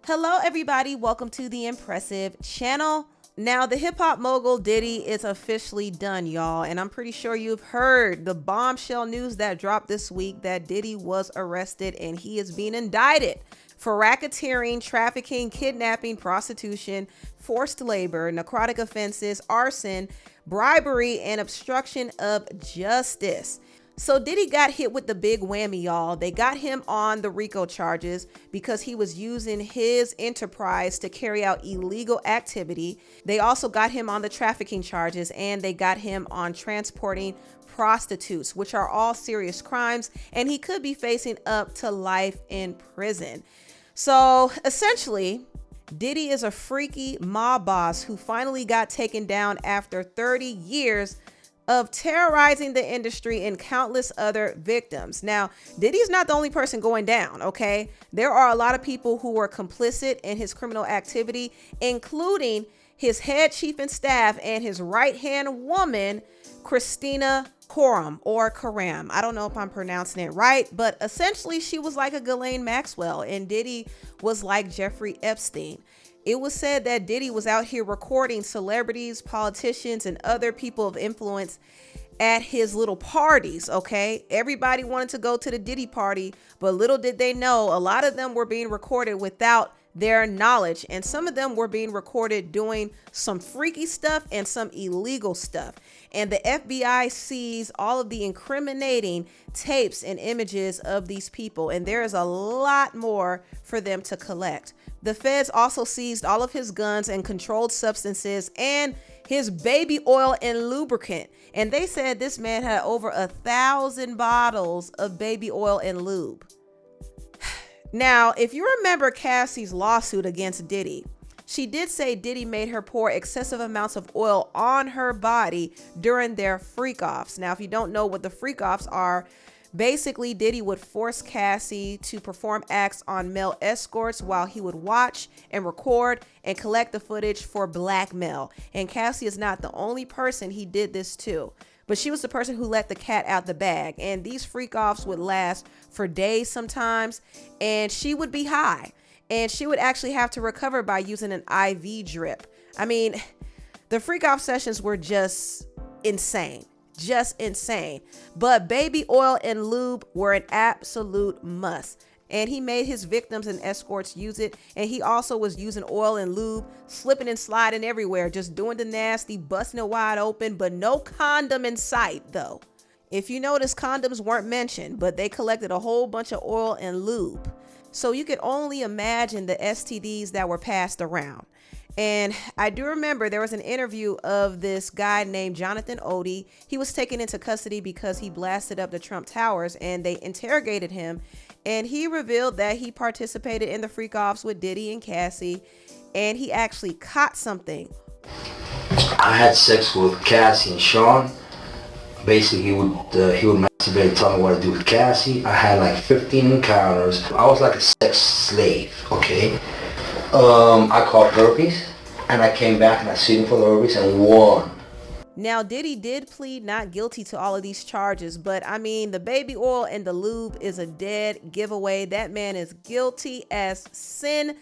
Hello, everybody. Welcome to the Empressive channel. Now, the hip hop mogul Diddy is officially done, y'all. And I'm pretty sure you've heard the bombshell news that dropped this week that Diddy was arrested and he is being indicted for racketeering, trafficking, kidnapping, prostitution, forced labor, narcotic offenses, arson, bribery, and obstruction of justice. So Diddy got hit with the big whammy, y'all. They got him on the RICO charges because he was using his enterprise to carry out illegal activity. They also got him on the trafficking charges, and they got him on transporting prostitutes, which are all serious crimes, and he could be facing up to life in prison. So essentially, Diddy is a freaky mob boss who finally got taken down after 30 years of terrorizing the industry and countless other victims. Now, Diddy's not the only person going down, okay? There are a lot of people who were complicit in his criminal activity, including his head chief and staff and his right-hand woman, Christina Coram or Karam. I don't know if I'm pronouncing it right, but essentially she was like a Ghislaine Maxwell and Diddy was like Jeffrey Epstein. It was said that Diddy was out here recording celebrities, politicians, and other people of influence at his little parties, okay? Everybody wanted to go to the Diddy party, but little did they know, a lot of them were being recorded without their knowledge, and some of them were being recorded doing some freaky stuff and some illegal stuff. And the FBI sees all of the incriminating tapes and images of these people, and there is a lot more for them to collect. The feds also seized all of his guns and controlled substances and his baby oil and lubricant. And they said this man had over 1,000 bottles of baby oil and lube. Now, if you remember Cassie's lawsuit against Diddy, she did say Diddy made her pour excessive amounts of oil on her body during their freak-offs. Now, if you don't know what the freak-offs are, basically, Diddy would force Cassie to perform acts on male escorts while he would watch and record and collect the footage for blackmail. And Cassie is not the only person he did this to, but she was the person who let the cat out the bag. And these freak-offs would last for days sometimes, and she would be high. And she would actually have to recover by using an IV drip. I mean, the freak-off sessions were just insane. Just insane. But baby oil and lube were an absolute must. And he made his victims and escorts use it. And he also was using oil and lube, slipping and sliding everywhere, just doing the nasty, busting it wide open, but no condom in sight, though. If you notice, condoms weren't mentioned, but they collected a whole bunch of oil and lube. So you could only imagine the STDs that were passed around. And I do remember there was an interview of this guy named Jonathan Odie. He was taken into custody because he blasted up the Trump Towers, and they interrogated him. And he revealed that he participated in the freak-offs with Diddy and Cassie, and he actually caught something. I had sex with Cassie and Sean. Basically, he would masturbate and tell me what to do with Cassie. I had like 15 encounters. I was like a sex slave, okay? I caught herpes, and I came back and I sued him for the herpes and won. Now, Diddy did plead not guilty to all of these charges, but I mean, the baby oil and the lube is a dead giveaway. That man is guilty as sin,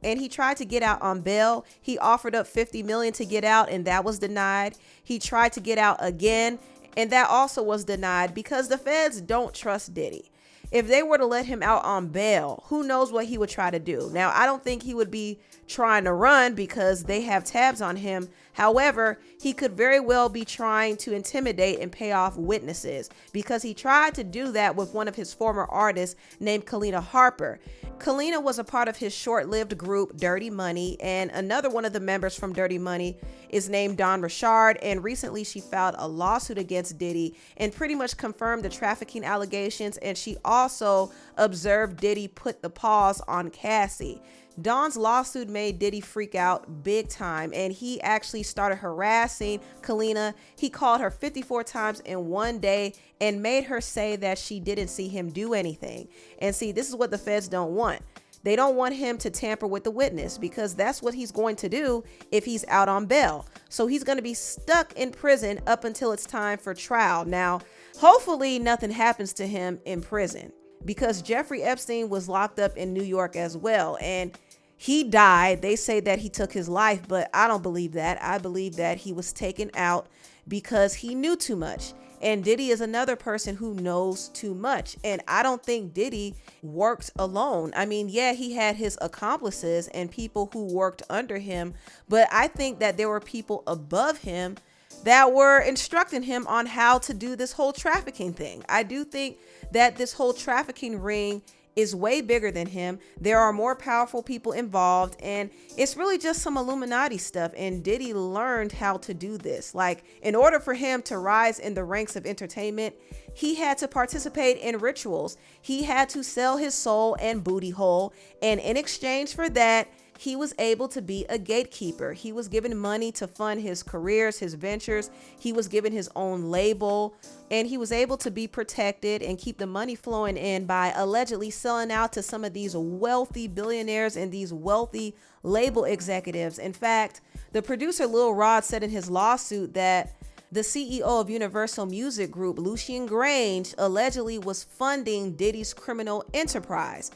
and he tried to get out on bail. He offered up $50 million to get out, and that was denied. He tried to get out again, and that also was denied because the feds don't trust Diddy. If they were to let him out on bail, who knows what he would try to do. Now, I don't think he would be trying to run because they have tabs on him. However, he could very well be trying to intimidate and pay off witnesses because he tried to do that with one of his former artists named Kalina Harper. Kalina was a part of his short-lived group Dirty Money, and another one of the members from Dirty Money is named Dawn Richard, and recently she filed a lawsuit against Diddy and pretty much confirmed the trafficking allegations, and she also observed Diddy put the pause on Cassie. Dawn's lawsuit made Diddy freak out big time, and he actually started harassing Kalina. He called her 54 times in one day and made her say that she didn't see him do anything. And see, this is what the feds don't want. They don't want him to tamper with the witness because that's what he's going to do if he's out on bail. So he's going to be stuck in prison up until it's time for trial. Now, hopefully nothing happens to him in prison because Jeffrey Epstein was locked up in New York as well. And He died. They say that he took his life, but I don't believe that. I believe that he was taken out because he knew too much. And Diddy is another person who knows too much. And I don't think Diddy worked alone. I mean, yeah, he had his accomplices and people who worked under him, but I think that there were people above him that were instructing him on how to do this whole trafficking thing. I do think that this whole trafficking ring is way bigger than him. There are more powerful people involved, and it's really just some Illuminati stuff. And Diddy learned how to do this. Like, in order for him to rise in the ranks of entertainment, he had to participate in rituals. He had to sell his soul and booty hole. And in exchange for that, he was able to be a gatekeeper. He was given money to fund his careers, his ventures. He was given his own label, and he was able to be protected and keep the money flowing in by allegedly selling out to some of these wealthy billionaires and these wealthy label executives. In fact, the producer Lil Rod said in his lawsuit that the CEO of Universal Music Group, Lucian Grange, allegedly was funding Diddy's criminal enterprise.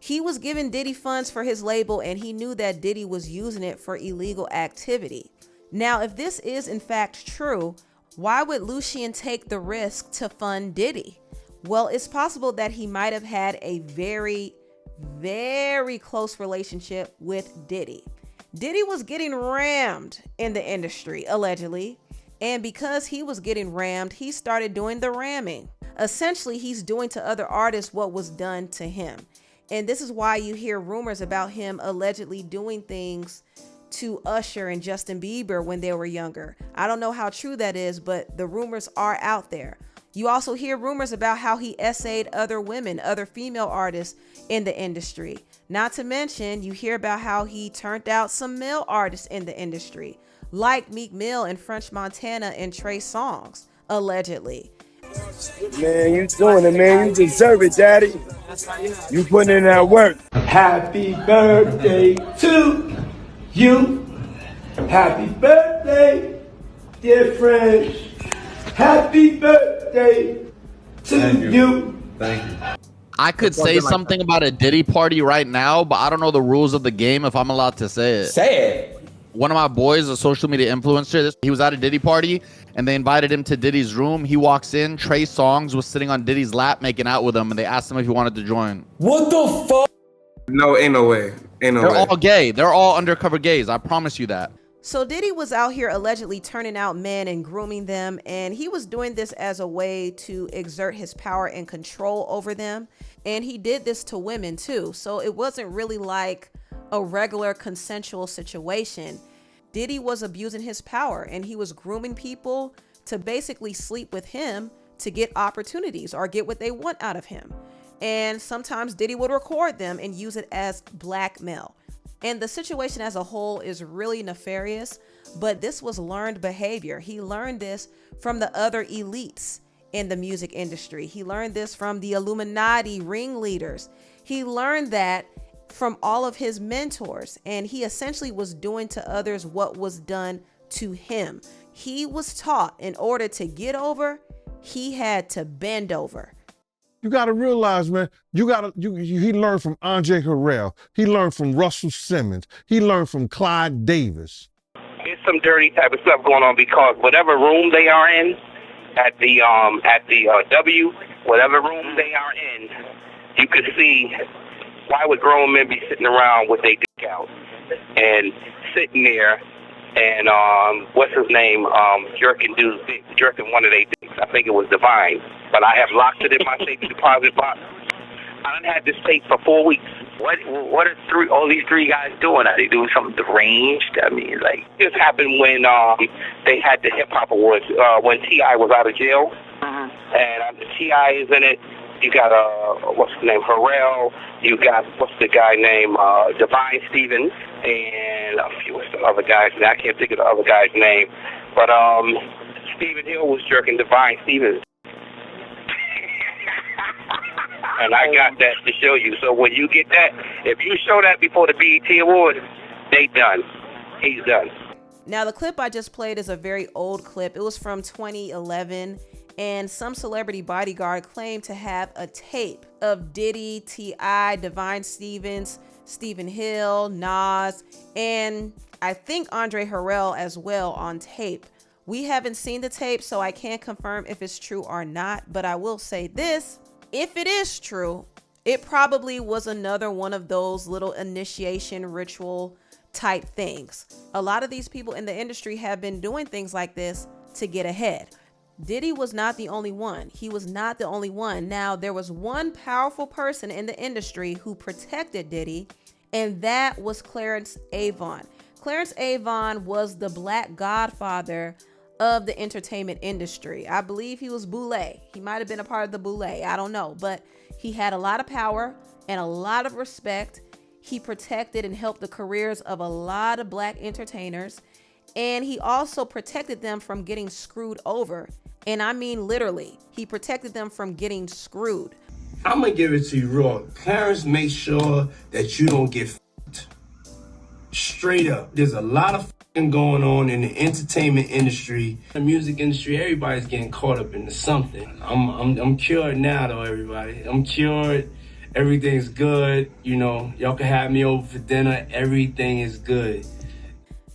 He was giving Diddy funds for his label, and he knew that Diddy was using it for illegal activity. Now, if this is in fact true, why would Lucian take the risk to fund Diddy? Well, it's possible that he might have had a very, very close relationship with Diddy. Diddy was getting rammed in the industry, allegedly. And because he was getting rammed, he started doing the ramming. Essentially, he's doing to other artists what was done to him. And this is why you hear rumors about him allegedly doing things to Usher and Justin Bieber when they were younger. I don't know how true that is, but the rumors are out there. You also hear rumors about how he essayed other women, other female artists in the industry. Not to mention, you hear about how he turned out some male artists in the industry, like Meek Mill and French Montana and Trey Songz, allegedly. Man, you doing it, man. You deserve it, daddy. You putting in that work. Happy birthday to you. Happy birthday, dear friend. Happy birthday to you. Thank you. I could say something about a Diddy party right now, but I don't know the rules of the game if I'm allowed to say it. Say it. One of my boys, a social media influencer, he was at a Diddy party and they invited him to Diddy's room. He walks in, Trey Songz was sitting on Diddy's lap making out with him, and they asked him if he wanted to join. What the fuck? No, ain't no way. Ain't no way. They're all gay. They're all undercover gays. I promise you that. So Diddy was out here allegedly turning out men and grooming them, and he was doing this as a way to exert his power and control over them. And he did this to women too. So it wasn't really like a regular consensual situation. Diddy was abusing his power, and he was grooming people to basically sleep with him to get opportunities or get what they want out of him. And sometimes Diddy would record them and use it as blackmail. And the situation as a whole is really nefarious, but this was learned behavior. He learned this from the other elites in the music industry. He learned this from the Illuminati ringleaders. He learned that from all of his mentors, and he essentially was doing to others what was done to him. He was taught in order to get over, he had to bend over. You got to realize, man, he learned from Andre Harrell. He learned from Russell Simmons. He learned from Clyde Davis. There's some dirty type of stuff going on because whatever room they are in at the W, whatever room they are in, you could see why would grown men be sitting around with their dick out and sitting there and what's his name, jerking dude's dick, jerking one of their dicks. I think it was Divine, but I have locked it in my safe deposit box. I done had this tape for 4 weeks. What are all these three guys doing? Are they doing something deranged? I mean, like, this happened when they had the Hip Hop Awards when T.I. was out of jail, and T.I. is in it. You got what's his name, Harrell. You got what's the guy named Divine Stevens, and a few other guys. I can't think of the other guy's name, but Stephen Hill was jerking Divine Stevens. And I got that to show you. So when you get that, if you show that before the BET Awards, they done. He's done. Now, the clip I just played is a very old clip. It was from 2011, and some celebrity bodyguard claimed to have a tape of Diddy, T.I., Divine Stevens Stephen Hill, Nas, and I think Andre Harrell as well on tape. We haven't seen the tape, so I can't confirm if it's true or not, but I will say this. If it is true, it probably was another one of those little initiation ritual type things. A lot of these people in the industry have been doing things like this to get ahead. Diddy was not the only one. He was not the only one. Now, there was one powerful person in the industry who protected Diddy, and that was Clarence Avant. Clarence Avant was the black godfather of the entertainment industry. I believe he was Boulay. He might have been a part of the Boulay. I don't know, but he had a lot of power and a lot of respect. He protected and helped the careers of a lot of black entertainers. And he also protected them from getting screwed over. And I mean, literally, he protected them from getting screwed. I'm gonna give it to you raw. Clarence makes sure that you don't get f***ed. Straight up. There's a lot of f***ing going on in the entertainment industry, the music industry. Everybody's getting caught up into something. I'm cured now, though, everybody. I'm cured. Everything's good. You know, y'all can have me over for dinner. Everything is good.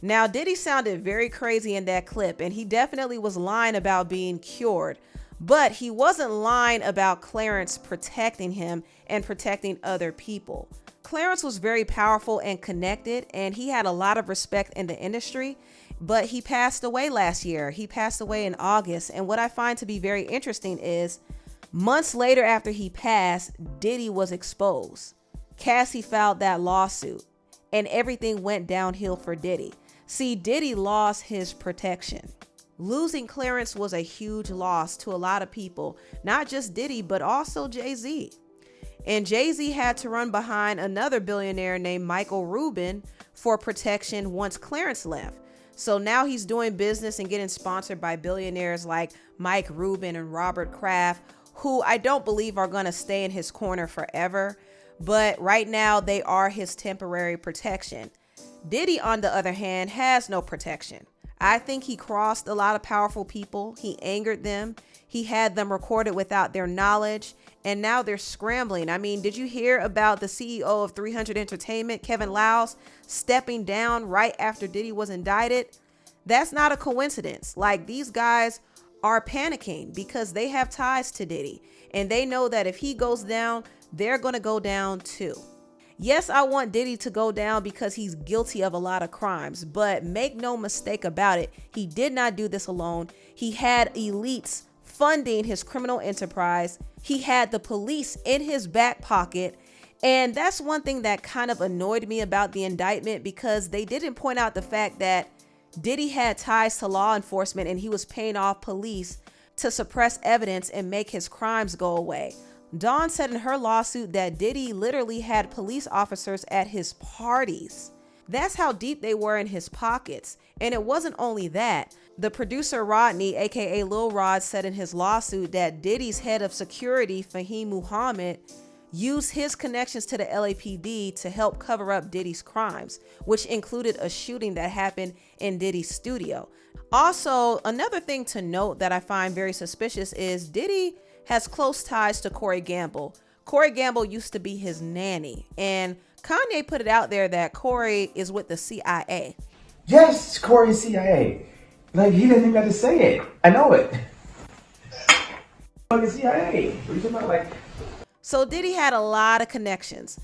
Now, Diddy sounded very crazy in that clip, and he definitely was lying about being cured, but he wasn't lying about Clarence protecting him and protecting other people. Clarence was very powerful and connected, and he had a lot of respect in the industry, but he passed away last year. He passed away in August, and what I find to be very interesting is months later after he passed, Diddy was exposed. Cassie filed that lawsuit, and everything went downhill for Diddy. See, Diddy lost his protection. Losing Clarence was a huge loss to a lot of people, not just Diddy, but also JayZ. And JayZ had to run behind another billionaire named Michael Rubin for protection once Clarence left. So now he's doing business and getting sponsored by billionaires like Mike Rubin and Robert Kraft, who I don't believe are going to stay in his corner forever. But right now they are his temporary protection. Diddy, on the other hand, has no protection. I think he crossed a lot of powerful people. He angered them. He had them recorded without their knowledge. And now they're scrambling. I mean, did you hear about the CEO of 300 Entertainment, Kevin Liles, stepping down right after Diddy was indicted? That's not a coincidence. Like, these guys are panicking because they have ties to Diddy. And they know that if he goes down, they're going to go down too. Yes, I want Diddy to go down because he's guilty of a lot of crimes, but make no mistake about it, he did not do this alone. He had elites funding his criminal enterprise. He had the police in his back pocket. And that's one thing that kind of annoyed me about the indictment, because they didn't point out the fact that Diddy had ties to law enforcement and he was paying off police to suppress evidence and make his crimes go away. Dawn said in her lawsuit that Diddy literally had police officers at his parties. That's how deep they were in his pockets. And it wasn't only that. The producer Rodney, aka Lil Rod, said in his lawsuit that Diddy's head of security, Fahim Muhammad, used his connections to the LAPD to help cover up Diddy's crimes, which included a shooting that happened in Diddy's studio. Also, another thing to note that I find very suspicious is Diddy has close ties to Corey Gamble. Corey Gamble used to be his nanny, and Kanye put it out there that Corey is with the CIA. Yes, Corey's CIA. Like, he didn't even have to say it. I know it. Fucking CIA. What are you talking about? Like, so Diddy had a lot of connections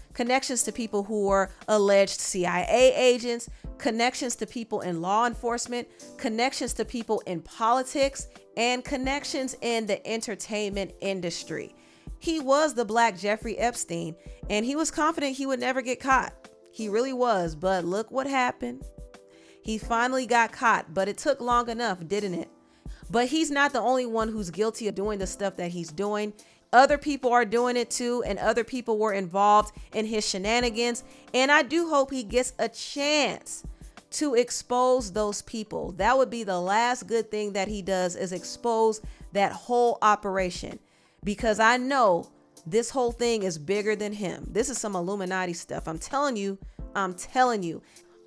to people who were alleged CIA agents, connections to people in law enforcement, connections to people in politics, and connections in the entertainment industry. He was the Black Jeffrey Epstein, and he was confident he would never get caught. He really was, but look what happened. He finally got caught, but it took long enough, didn't it? But he's not the only one who's guilty of doing the stuff that he's doing. Other people are doing it too, and other people were involved in his shenanigans, and I do hope he gets a chance to expose those people. That would be the last good thing that he does, is expose that whole operation, because I know this whole thing is bigger than him. This is some Illuminati stuff. I'm telling you.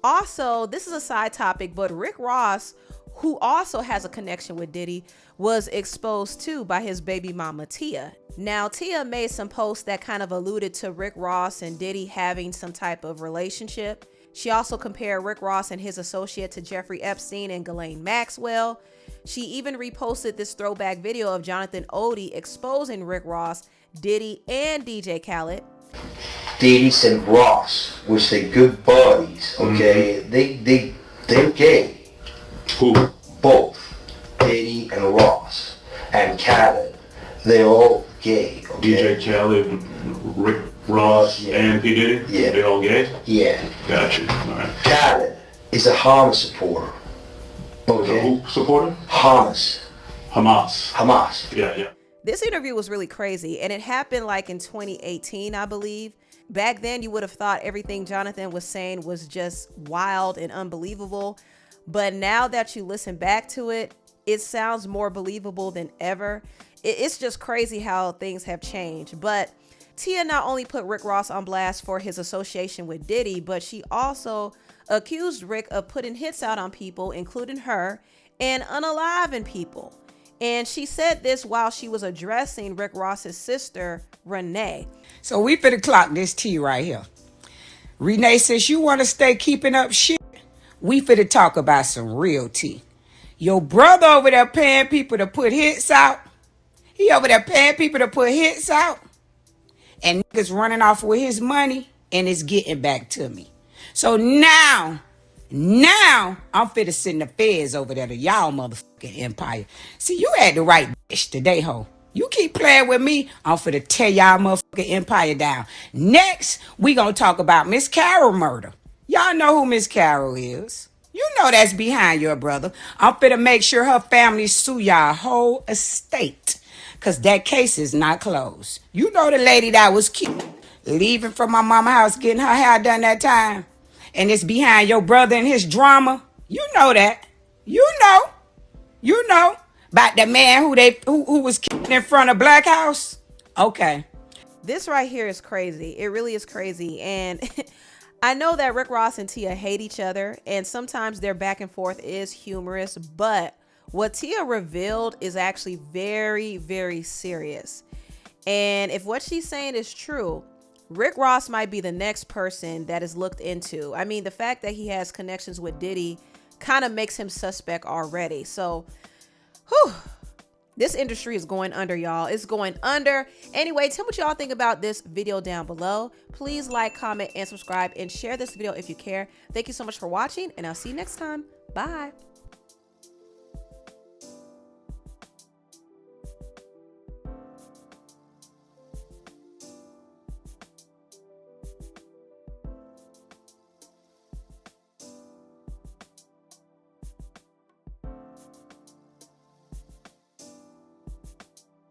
Also, this is a side topic, but Rick Ross, who also has a connection with Diddy, was exposed to by his baby mama Tia. Now, Tia made some posts that kind of alluded to Rick Ross and Diddy having some type of relationship. She also compared Rick Ross and his associate to Jeffrey Epstein and Ghislaine Maxwell. She even reposted this throwback video of Jonathan Odie exposing Rick Ross, Diddy, and DJ Khaled. Diddy and Ross, which they good buddies, okay? They're gay. Who? Both. Diddy and Ross. And Khaled. They're all gay, okay? DJ Khaled, Rick Ross, and P. Diddy? Yeah. They all gay? Yeah. Gotcha. All right. Khaled is a Hamas supporter. Okay. Who supporter? Hamas. Hamas. Yeah. This interview was really crazy, and it happened like in 2018, I believe. Back then, you would have thought everything Jonathan was saying was just wild and unbelievable. But now that you listen back to it, it sounds more believable than ever. It's just crazy how things have changed. But Tia not only put Rick Ross on blast for his association with Diddy, but she also accused Rick of putting hits out on people, including her, and unaliving people. And she said this while she was addressing Rick Ross's sister, Renee. So we finna clock this tea right here. Renee says, you want to stay keeping up shit? We finna talk about some real tea. Your brother over there paying people to put hits out. He over there paying people to put hits out. And niggas running off with his money and it's getting back to me. So now I'm finna send the feds over there to y'all motherfucking empire. See, you had the right bitch today, ho. You keep playing with me, I'm finna tear y'all motherfucking empire down. Next, we gonna talk about Miss Carroll murder. Y'all know who Miss Carroll is. You know that's behind your brother. I'm finna make sure her family sue y'all whole estate. Cause that case is not closed. You know the lady that was cute, leaving from my mama's house, getting her hair done that time. And it's behind your brother and his drama. You know that. You know. About the man who was killed in front of Black House. Okay. This right here is crazy. It really is crazy. And I know that Rick Ross and Tia hate each other, and sometimes their back and forth is humorous, but what Tia revealed is actually very, very serious. And if what she's saying is true, Rick Ross might be the next person that is looked into. I mean, the fact that he has connections with Diddy kind of makes him suspect already. So, this industry is going under, y'all. It's going under. Anyway, tell me what y'all think about this video down below. Please like, comment, and subscribe, and share this video if you care. Thank you so much for watching, and I'll see you next time. Bye.